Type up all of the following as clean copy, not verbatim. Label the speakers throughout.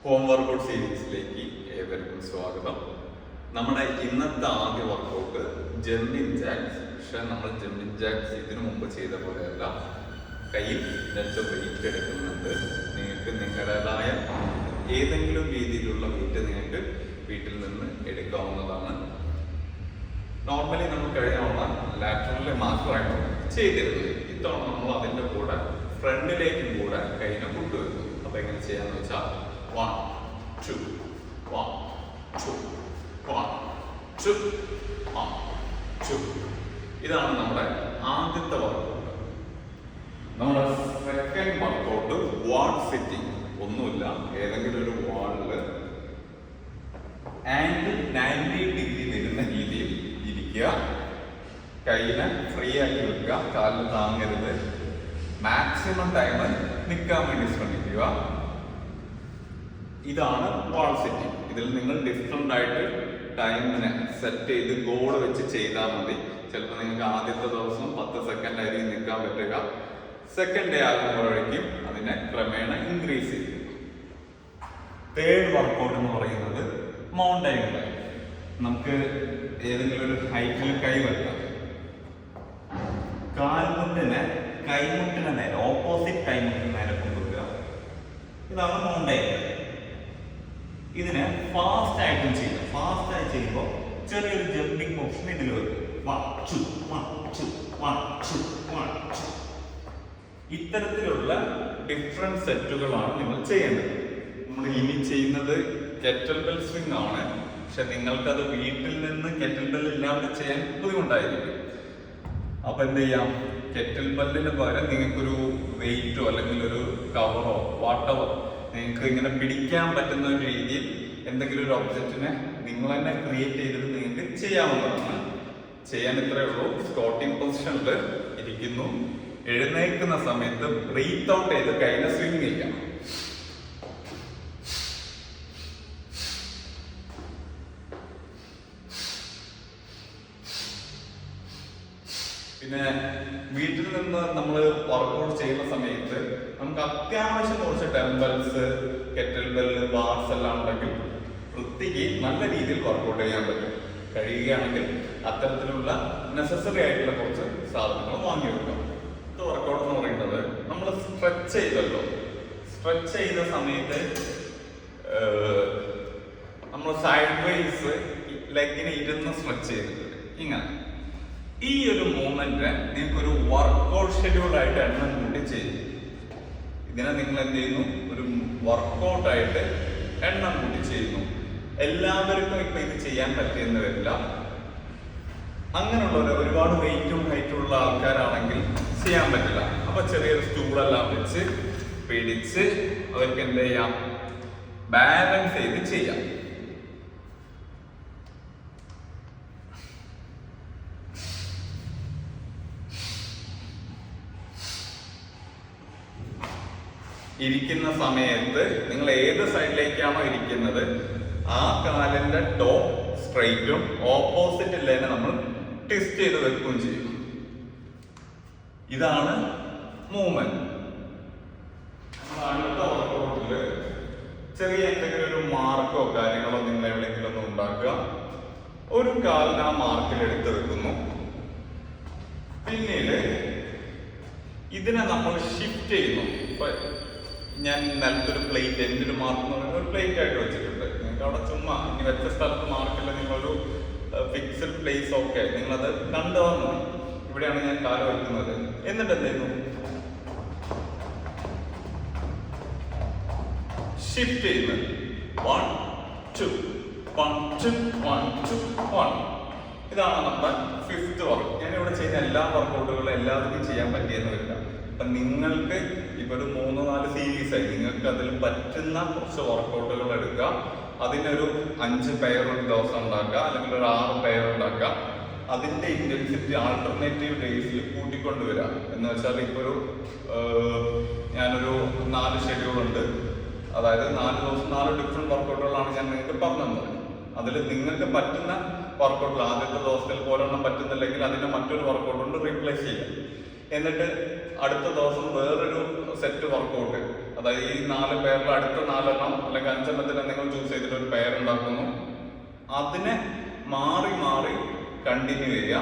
Speaker 1: Home workout സീരീസിലേക്ക് ഏവർക്കും സ്വാഗതം. നമ്മുടെ ഇന്നത്തെ ആദ്യ വർക്കൗട്ട് ജമ്പിങ് ജാക്സ്. പക്ഷെ നമ്മൾ ജമ്പിങ് ജാക്സ് ഇതിനു മുമ്പ് ചെയ്ത പോലെയല്ല. കയ്യിൽ 2 വെയിറ്റ് എടുക്കുന്നുണ്ട്. നിങ്ങൾക്ക് നിങ്ങളുടേതായ ഏതെങ്കിലും രീതിയിലുള്ള വെയിറ്റ് നിങ്ങൾക്ക് വീട്ടിൽ നിന്ന് എടുക്കാവുന്നതാണ്. നോർമലി നമ്മൾ കഴിഞ്ഞ ലാറ്ററലിൽ മാത്രമായിട്ട് ചെയ്തിരുന്നത്. ഇത്തവണ നമ്മൾ അതിൻ്റെ കൂടെ ഫ്രണ്ടിലേക്കും കൂടെ കൈനെ കൊണ്ടുവരുന്നു. അപ്പൊ എങ്ങനെ ചെയ്യാന്ന് വെച്ചാൽ 1 2 1 2 1 2 1 2. ഇതാണ് നമ്മുടെ ആദ്യത്തെ വർക്കൗട്ട്. നമ്മുടെ സെക്കൻഡ് വർക്കൗട്ട് വാൾ സിറ്റിംഗ്. ഒന്നുമില്ല, ഏതെങ്കിലും ഒരു വാളില് ആംഗിൾ 90 ഡിഗ്രി വരുന്ന രീതിയിൽ ഇരിക്കുക. കൈനെ ഫ്രീ ആക്കി വെക്കുക, കാലിന് താങ്ങരുത്. മാക്സിമം ടൈം നിൽക്കാൻ വേണ്ടി ശ്രമിക്കുക. ഇതാണ് വാൾ സെറ്റിംഗ്. ഇതിൽ നിങ്ങൾ ഡിഫറെന്റ് ആയിട്ട് ടൈമിനെ സെറ്റ് ചെയ്ത് ഗോൾ വെച്ച് ചെയ്താൽ മതി. ചിലപ്പോൾ നിങ്ങൾക്ക് ആദ്യത്തെ ദിവസം 10 സെക്കൻഡ് ആയിരിക്കും നിൽക്കാൻ പറ്റുക. സെക്കൻഡ് ഡേ ആകുമ്പോഴേക്കും അതിനെ ക്രമേണ ഇൻക്രീസ് ചെയ്യും. തേർഡ് വർക്കൗട്ട് എന്ന് പറയുന്നത് മൗണ്ടൈൻ ക്ലൈംബ്. നമുക്ക് ഏതെങ്കിലും ഒരു ഹൈറ്റിൽ കൈ വെക്കാം. കാൽമുട്ടിനെ കൈമുട്ടിന് നേരെ, ഓപ്പോസിറ്റ് കൈമുട്ടിന് നേരെ കൊണ്ടുവരിക. ഇതാണ് മൗണ്ടൈൻ ക്ലൈംബ്. ഇതിനെ ഫാസ്റ്റ് ആയിട്ടും ചെയ്യും. ഫാസ്റ്റ് ആയി ചെയ്യുമ്പോൾ ചെറിയൊരു ജമ്പിങ് ഓപ്ഷൻ ഇതിൽ വരും. 1 2 1 2 1 2 1 2. ഇത്തരത്തിലുള്ള ഡിഫറെന്റ് സെറ്റുകളാണ് നിങ്ങൾ ചെയ്യേണ്ടത്. നമ്മൾ ഇനി ചെയ്യുന്നത് കെറ്റൽ ബെൽ സ്വിംഗ് ആണ്. പക്ഷെ നിങ്ങൾക്കത് വീട്ടിൽ നിന്ന് കെറ്റൽ ബെൽ ഇല്ലാതെ ചെയ്യാൻ ബുദ്ധിമുട്ടായിരിക്കും. അപ്പൊ എന്ത് ചെയ്യാം, കെറ്റൽ ബെല്ലിന് പകരം നിങ്ങൾക്കൊരു വെയിറ്റോ അല്ലെങ്കിൽ ഒരു കവറോ വാട്ടവോ നിങ്ങൾക്ക് ഇങ്ങനെ പിടിക്കാൻ പറ്റുന്ന ഒരു രീതിയിൽ എന്തെങ്കിലും ഒരു ഒബ്ജക്റ്റിനെ നിങ്ങൾ തന്നെ ക്രിയേറ്റ് ചെയ്തിട്ട് നിങ്ങൾക്ക് ചെയ്യാവുന്നതാണ്. ചെയ്യാൻ ഇത്രയേ ഉള്ളൂ. സ്ക്വാട്ടിംഗ് പൊസിഷനിൽ ഇരിക്കുന്നു. എഴുന്നേൽക്കുന്ന സമയത്ത് ബ്രീത്ത് ഔട്ട് ചെയ്ത് കൈനെ സ്വിംഗ് ചെയ്യാം. പിന്നെ വീട്ടിൽ നിന്ന് നമ്മൾ വർക്കൗട്ട് ചെയ്യുന്ന സമയത്ത് നമുക്ക് അത്യാവശ്യം കുറച്ച് ടെമ്പൽസ്, കെറ്റൽ ബെല്ല്, ബാർസ് എല്ലാം ഉണ്ടെങ്കിൽ വൃത്തിക്ക് നല്ല രീതിയിൽ വർക്കൗട്ട് ചെയ്യാൻ പറ്റും. കഴിയുകയാണെങ്കിൽ അത്തരത്തിലുള്ള നെസസറി ആയിട്ടുള്ള കുറച്ച് സാധനങ്ങൾ വാങ്ങി വെക്കാം. ഇത് വർക്കൗട്ട് എന്ന് പറയുന്നത് നമ്മൾ സ്ട്രെച്ച് ചെയ്തല്ലോ. സ്ട്രെച്ച് ചെയ്ത സമയത്ത് നമ്മൾ സൈഡ് വൈസ് ലെഗിനെ ഇരുന്ന് സ്ട്രെച്ച് ചെയ്തിട്ടുണ്ട്. ഇങ്ങനെ ഈ ഒരു മൂവ്മെന്റ് നിങ്ങൾക്ക് ഒരു വർക്കൗട്ട് ഷെഡ്യൂൾ ആയിട്ട് എണ്ണം കൂട്ടി ചെയ്യും. ഇതിനെ നിങ്ങൾ എന്ത് ചെയ്യുന്നു, ഒരു വർക്കൗട്ട് ആയിട്ട് എണ്ണം കൂട്ടി ചെയ്യുന്നു. എല്ലാവർക്കും ഇപ്പൊ ഇത് ചെയ്യാൻ പറ്റിയെന്ന് വരില്ല. അങ്ങനെയുള്ള ഒരുപാട് വെയിറ്റും ഹൈറ്റും ഉള്ള ആൾക്കാരാണെങ്കിൽ ചെയ്യാൻ പറ്റില്ല. അപ്പൊ ചെറിയൊരു സ്റ്റൂളെല്ലാം വെച്ച് പിടിച്ച് അവർക്ക് എന്ത് ചെയ്യാം, ബാലൻസ് ചെയ്ത് ചെയ്യാം. ഇരിക്കുന്ന സമയത്ത് നിങ്ങൾ ഏത് സൈഡിലേക്കാണോ ഇരിക്കുന്നത് ആ കാലിന്റെ ടോപ്പ് സ്ട്രെയിറ്റും ഓപ്പോസിറ്റ് ലൈനെ നമ്മൾ ട്വിസ്റ്റ് ചെയ്ത് വെക്കുകയും ചെയ്യും. ഇതാണ് മൂവ്മെന്റ്. അടുത്ത വർക്കൗട്ടില് ചെറിയ എന്തെങ്കിലും ഒരു മാർക്കോ കാര്യങ്ങളോ നിങ്ങൾ എവിടെയെങ്കിലും ഒന്ന് ഉണ്ടാക്കുക. ഒരു കാലിന് ആ മാർക്കിൽ എടുത്ത് വെക്കുന്നു. പിന്നീട് ഇതിനെ നമ്മൾ ഷിഫ്റ്റ് ചെയ്യുന്നു. ഞാൻ നിലത്തൊരു പ്ലേറ്റ്, എൻ്റെ ഒരു മാർക്ക് എന്ന് പറയുന്നത് ഒരു പ്ലേറ്റ് ആയിട്ട് വെച്ചിട്ടുണ്ട്. നിങ്ങൾക്ക് അവിടെ ചുമ്മാ ഇനി വെച്ച സ്ഥലത്ത് മാർക്കില്ല, നിങ്ങളൊരു ഫിക്സഡ് പ്ലേസ് ഓക്കെ, നിങ്ങളത് കണ്ടുപോകാൻ മതി. ഇവിടെയാണ് ഞാൻ കാല് വയ്ക്കുന്നത്. എന്നിട്ട് എന്ത് ചെയ്യുന്നു, ഷിഫ്റ്റ് ചെയ്യുന്നത്. 1 2 1 2 1 2 1. ഇതാണ് നമ്മുടെ 5th വർക്ക്. ഞാൻ ഇവിടെ ചെയ്യുന്ന എല്ലാ വർക്കൗട്ടുകളും എല്ലാവർക്കും ചെയ്യാൻ പറ്റിയെന്ന് വരില്ല. അപ്പൊ നിങ്ങൾക്ക് ഇപ്പൊ ഒരു 3-4 സീരീസ് ആയി നിങ്ങൾക്ക് അതിൽ പറ്റുന്ന കുറച്ച് വർക്കൗട്ടുകൾ എടുക്കുക. അതിനൊരു 5 പെയർ ഒരു ദിവസം ഉണ്ടാക്കുക, അല്ലെങ്കിൽ ഒരു 6 പെയർ ഉണ്ടാക്കുക. അതിന്റെ ഇന്റൻസിറ്റി ആൾട്ടർനേറ്റീവ് ഡേയ്സിൽ കൂട്ടിക്കൊണ്ടുവരിക. എന്ന് വെച്ചാൽ ഇപ്പൊ ഒരു ഞാനൊരു 4 ഷെഡ്യൂൾ ഉണ്ട്. അതായത് 4 ദിവസം 4 ഡിഫറെന്റ് വർക്കൗട്ടുകളാണ് ഞാൻ നിങ്ങൾക്ക് പറഞ്ഞു തന്നത്. അതിൽ നിങ്ങൾക്ക് പറ്റുന്ന വർക്കൗട്ടിൽ ആദ്യത്തെ ദിവസത്തിൽ ഒരെണ്ണം പറ്റുന്നില്ലെങ്കിൽ അതിന്റെ മറ്റൊരു വർക്കൗട്ട് കൊണ്ട് റീപ്ലേസ് ചെയ്യാം. എന്നിട്ട് അടുത്ത ദിവസം വേറൊരു സെറ്റ് വർക്കൗട്ട്,
Speaker 2: അതായത് ഈ 4 പെയറിൽ അടുത്ത 4 അല്ലെങ്കിൽ 5 നിങ്ങൾ ചൂസ് ചെയ്തിട്ട് ഒരു പെയർ ഉണ്ടാക്കുന്നു. അതിനെ മാറി മാറി കണ്ടിന്യൂ ചെയ്യുക.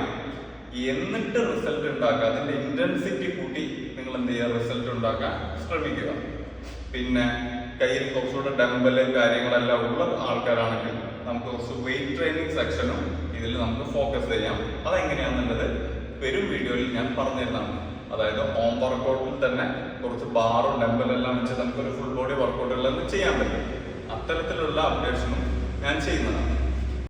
Speaker 2: എന്നിട്ട് റിസൾട്ട് ഉണ്ടാക്കുക. അതിന്റെ ഇന്റൻസിറ്റി കൂട്ടി നിങ്ങൾ എന്ത് ചെയ്യുക, റിസൾട്ട് ഉണ്ടാക്കാൻ ശ്രമിക്കുക. പിന്നെ കയ്യിൽ കുറച്ചുകൂടെ ഡംബല് കാര്യങ്ങളെല്ലാം ഉള്ള ആൾക്കാരാണെങ്കിൽ നമുക്ക് കുറച്ച് വെയിറ്റ് ട്രെയിനിങ് സെക്ഷനും ഇതിൽ നമുക്ക് ഫോക്കസ് ചെയ്യാം. അതെങ്ങനെയാണെന്നുള്ളത് വരും വീഡിയോയിൽ ഞാൻ പറഞ്ഞിരുന്നതാണ്. അതായത് ഹോം വർക്കൗട്ടിൽ തന്നെ കുറച്ച് ബാറും ഡംബലെല്ലാം വെച്ച് നമുക്കൊരു ഫുൾ ബോഡി വർക്കൗട്ടുകളെല്ലാം ചെയ്യാൻ പറ്റും. അത്തരത്തിലുള്ള അപ്ഡേഷനും ഞാൻ ചെയ്യുന്നതാണ്.